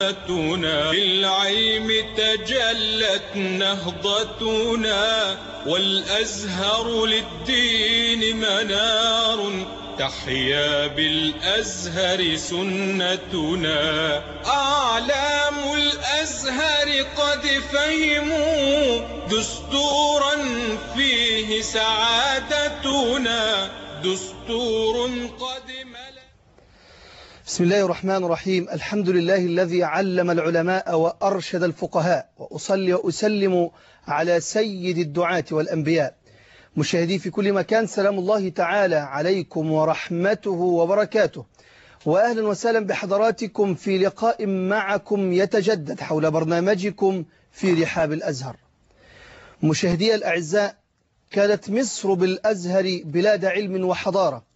بالعلم تجلت نهضتنا، والأزهر للدين منار، تحيا بالأزهر سنتنا. أعلام الأزهر قد فهموا دستورا فيه سعادتنا، دستور قد ملأ. بسم الله الرحمن الرحيم. الحمد لله الذي علم العلماء وأرشد الفقهاء، وأصلي وأسلم على سيد الدعاة والأنبياء. مشاهدي في كل مكان، سلام الله تعالى عليكم ورحمته وبركاته، وأهلا وسهلا بحضراتكم في لقاء معكم يتجدد حول برنامجكم في رحاب الأزهر. مشاهدي الأعزاء، كانت مصر بالأزهر بلاد علم وحضارة،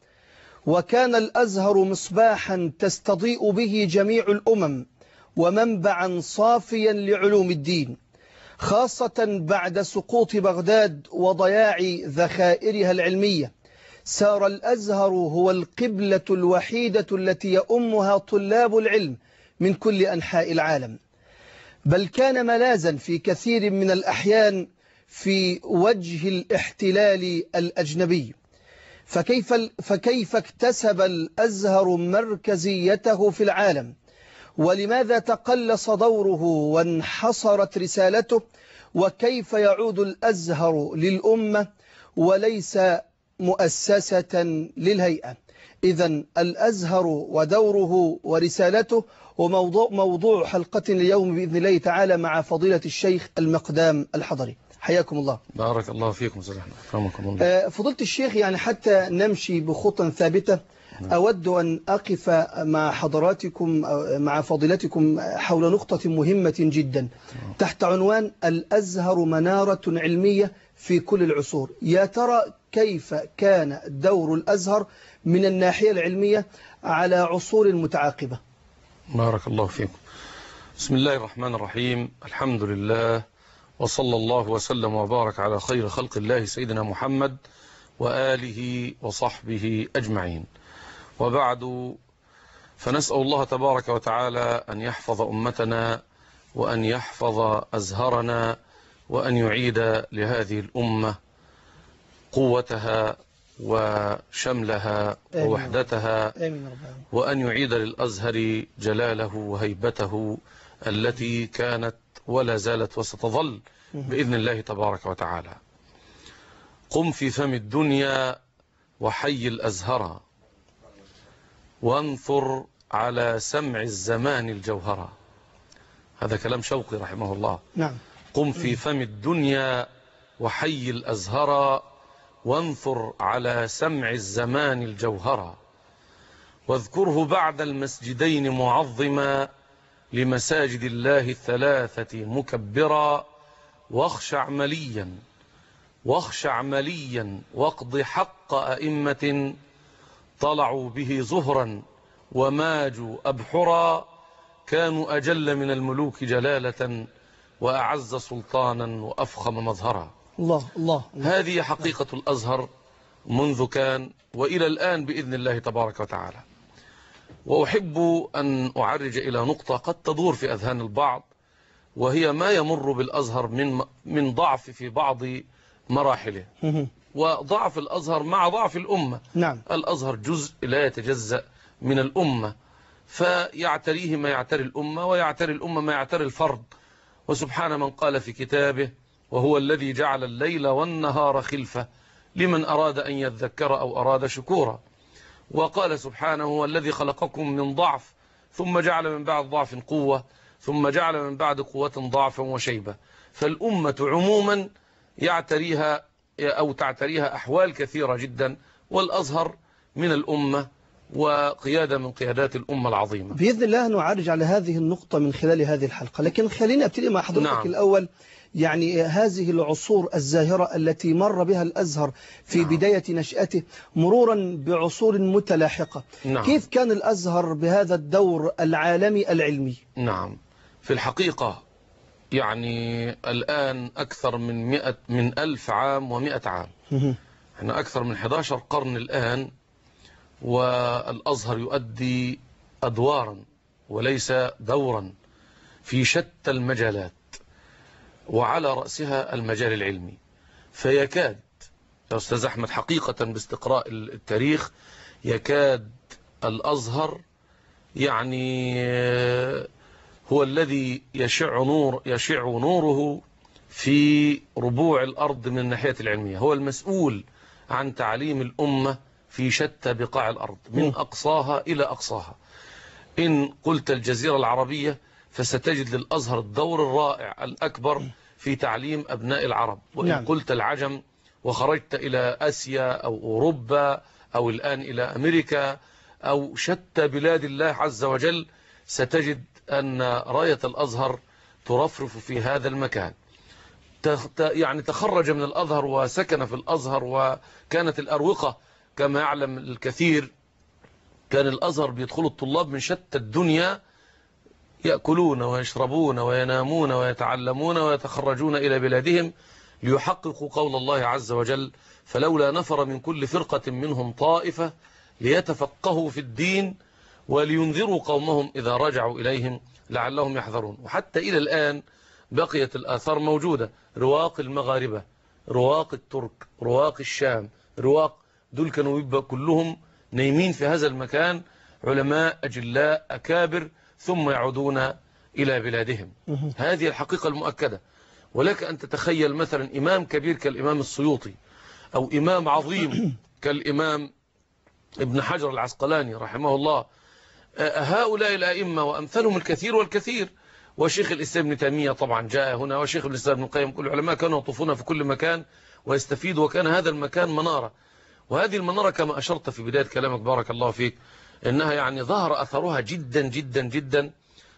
وكان الأزهر مصباحا تستضيء به جميع الأمم، ومنبعا صافيا لعلوم الدين، خاصة بعد سقوط بغداد وضياع ذخائرها العلمية. سار الأزهر هو القبلة الوحيدة التي يؤمها طلاب العلم من كل أنحاء العالم، بل كان ملاذا في كثير من الأحيان في وجه الاحتلال الأجنبي. فكيف اكتسب الأزهر مركزيته في العالم؟ ولماذا تقلص دوره وانحصرت رسالته؟ وكيف يعود الأزهر للأمة وليس مؤسسة للهيئة؟ إذن الأزهر ودوره ورسالته وموضوع حلقة اليوم بإذن الله تعالى مع فضيلة الشيخ المقدام الحضري. حياكم الله. بارك الله فيكم سيدنا، أكرمكم الله. فضيلة الشيخ، يعني حتى نمشي بخطى ثابتة، أود أن أقف مع حضراتكم مع فضيلتكم حول نقطة مهمة جدا تحت عنوان الأزهر منارة علمية في كل العصور. يا ترى كيف كان دور الأزهر من الناحية العلمية على عصور متعاقبة؟ بارك الله فيكم. بسم الله الرحمن الرحيم. الحمد لله، وصلى الله وسلم وبارك على خير خلق الله سيدنا محمد وآله وصحبه أجمعين، وبعد، فنسأل الله تبارك وتعالى أن يحفظ أمتنا، وأن يحفظ أزهرنا، وأن يعيد لهذه الأمة قوتها وشملها ووحدتها، وأن يعيد للأزهر جلاله وهيبته التي كانت ولا زالت وستظل بإذن الله تبارك وتعالى. قم في فم الدنيا وحي الأزهر، وانثر على سمع الزمان الجوهرة. هذا كلام شوقي رحمه الله. نعم. قم في فم الدنيا وحي الأزهر، وانثر على سمع الزمان الجوهرة، واذكره بعد المسجدين معظما، لمساجد الله الثلاثة مكبرا، واخشع مليا واقض حق أئمة، طلعوا به زهرا وماجوا أبحرا، كانوا أجل من الملوك جلالة، وأعز سلطانا وأفخم مظهرا. الله الله. هذه حقيقة الأزهر منذ كان وإلى الآن بإذن الله تبارك وتعالى. وأحب أن أعرج إلى نقطة قد تدور في أذهان البعض، وهي ما يمر بالأزهر من ضعف في بعض مراحله، وضعف الأزهر مع ضعف الأمة. نعم. الأزهر جزء لا يتجزأ من الأمة، فيعتريه ما يعتري الأمة، ويعتري الأمة ما يعتري الفرد. وسبحان من قال في كتابه: وهو الذي جعل الليل والنهار خلفة لمن أراد أن يذكر أو أراد شكورا. وقال سبحانه: هو الذي خلقكم من ضعف ثم جعل من بعد ضعف قوة ثم جعل من بعد قوة ضعفا وشيبة. فالأمة عموما يعتريها أو تعتريها أحوال كثيرة جدا، والأزهر من الأمة وقيادة من قيادات الأمة العظيمة. بإذن الله نعرج على هذه النقطة من خلال هذه الحلقة، لكن خلينا أبتدي مع حضرتك. نعم. الأول، يعني هذه العصور الزاهرة التي مر بها الأزهر في بداية نشأته مرورا بعصور متلاحقة. نعم. كيف كان الأزهر بهذا الدور العالمي العلمي؟ نعم، في الحقيقة يعني الآن أكثر من 1000 عام و100 عام. احنا أكثر من 11 قرن الآن، والأزهر يؤدي أدوارا وليس دورا. في شتى المجالات، وعلى رأسها المجال العلمي. فيكاد يا أستاذ أحمد حقيقة باستقراء التاريخ يكاد الأزهر يعني هو الذي يشع نوره في ربوع الأرض من الناحية العلمية، هو المسؤول عن تعليم الأمة في شتى بقاع الأرض من أقصاها إلى أقصاها. إن قلت الجزيرة العربية فستجد للأزهر الدور الرائع الأكبر في تعليم أبناء العرب، وإن قلت العجم وخرجت إلى آسيا أو أوروبا أو الآن إلى أمريكا أو شتى بلاد الله عز وجل ستجد أن راية الأزهر ترفرف في هذا المكان. يعني تخرج من الأزهر وسكن في الأزهر، وكانت الأروقة كما يعلم الكثير، كان الأزهر بيدخل الطلاب من شتى الدنيا يأكلون ويشربون وينامون ويتعلمون ويتخرجون إلى بلادهم ليحققوا قول الله عز وجل: فلولا نفر من كل فرقة منهم طائفة ليتفقهوا في الدين ولينذروا قومهم إذا رجعوا إليهم لعلهم يحذرون. وحتى إلى الآن بقيت الآثار موجودة، رواق المغاربة، رواق الترك، رواق الشام، رواق دول كانوا يبقى كلهم نايمين في هذا المكان، علماء أجلاء أكابر، ثم يعودون إلى بلادهم. هذه الحقيقة المؤكدة. ولك أن تتخيل مثلا إمام كبير كالإمام السيوطي، أو إمام عظيم كالإمام ابن حجر العسقلاني رحمه الله، هؤلاء الأئمة وأمثالهم الكثير والكثير، وشيخ الإسلام ابن تيمية طبعا جاء هنا، وشيخ الإسلام ابن القيم، كل العلماء كانوا يطوفون في كل مكان ويستفيدوا، وكان هذا المكان منارة. وهذه المنارة كما أشرت في بداية كلامك بارك الله فيك إنها يعني ظهر أثرها جدا جدا جدا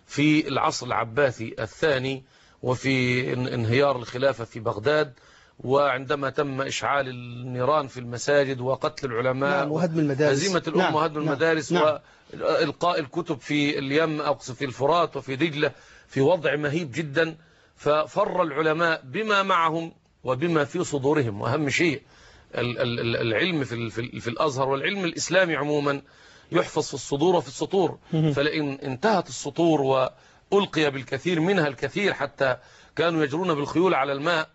في العصر العباسي الثاني، وفي انهيار الخلافة في بغداد، وعندما تم إشعال النيران في المساجد وقتل العلماء وهدم المدارس، هزيمة الأمة وهدم المدارس، وإلقاء الكتب في اليم أو في الفرات وفي دجلة في وضع مهيب جدا. ففر العلماء بما معهم وبما في صدورهم، وأهم شيء العلم في الأزهر والعلم الإسلامي عموما يحفظ في الصدور وفي السطور. فلئن انتهت السطور وألقي بالكثير منها الكثير حتى كانوا يجرون بالخيول على الماء،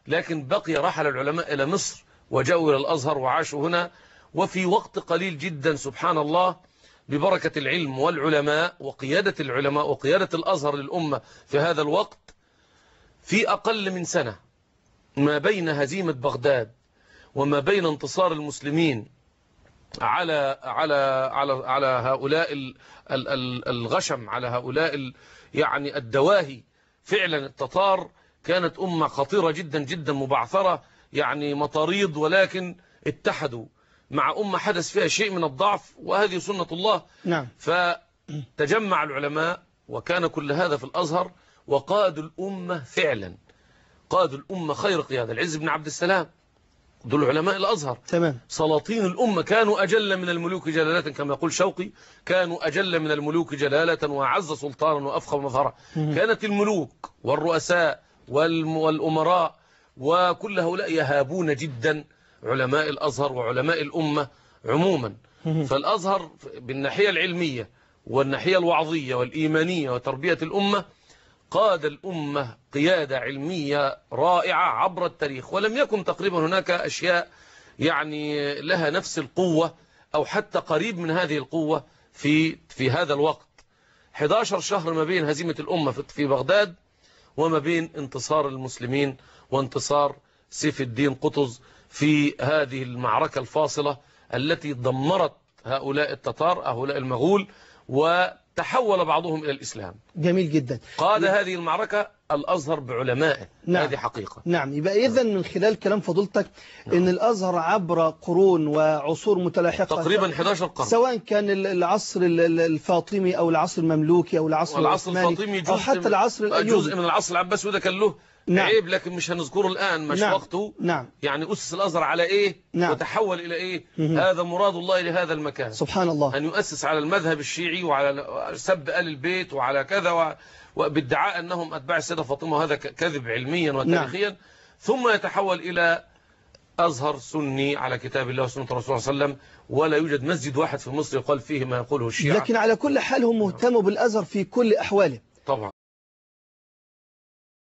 لكن بقي رحل العلماء إلى مصر وجاءوا إلى الأزهر وعاشوا هنا. وفي وقت قليل جدا سبحان الله ببركة العلم والعلماء وقيادة العلماء وقيادة الأزهر للأمة في هذا الوقت، في أقل من سنة ما بين هزيمة بغداد وما بين انتصار المسلمين على هؤلاء الغشم، على هؤلاء يعني الدواهي، فعلا التتار كانت أمة خطيرة جدا جدا مبعثرة، يعني مطاريد، ولكن اتحدوا مع أمة حدث فيها شيء من الضعف، وهذه سنة الله. فتجمع العلماء وكان كل هذا في الأزهر، وقادوا الأمة فعلا، قادوا الأمة خير قيادة. العز بن عبد السلام دول علماء الأزهر، تمام. سلاطين الأمة، كانوا أجل من الملوك جلالة كما يقول شوقي، كانوا أجل من الملوك جلالة وأعز سلطانا وأفخم مظهرا. كانت الملوك والرؤساء والأمراء وكل هؤلاء يهابون جدا علماء الأزهر وعلماء الأمة عموما. فالأزهر بالناحية العلمية والناحية الوعظية والإيمانية وتربية الأمة قاد الأمة قيادة علمية رائعة عبر التاريخ، ولم يكن تقريبا هناك أشياء يعني لها نفس القوة أو حتى قريب من هذه القوة في هذا الوقت. 11 شهر ما بين هزيمة الأمة في بغداد وما بين انتصار المسلمين وانتصار سيف الدين قطز في هذه المعركة الفاصلة التي دمرت هؤلاء التتار، هؤلاء المغول، وتحول بعضهم إلى الإسلام. جميل جدا. قاد هذه المعركة الأزهر بعلمائه. هذه حقيقة. نعم. يبقى إذن من خلال كلام فضيلتك إن الأزهر عبر قرون وعصور متلاحقة تقريبا 11 قرن، سواء كان العصر الفاطمي أو العصر المملوكي أو العصر العثماني أو حتى العصر الأيوبي، جزء من العصر العباسي، وده كان له عيب لكن مش هنذكره الآن، مش وقته. يعني أسس الأزهر على إيه وتحول إلى إيه. هذا مراد الله لهذا المكان سبحان الله، أن يؤسس على المذهب الشيعي وعلى سب آل البيت وعلى كذا وبادعاء أنهم أتباع السيدة فاطمة، وهذا كذب علميا وتاريخيا. ثم يتحول إلى أزهر سني على كتاب الله وسنة رسول صلى الله عليه وسلم، ولا يوجد مسجد واحد في مصر يقال فيه ما يقوله الشيعة. لكن على كل حال هم مهتموا بالأزهر في كل أحواله.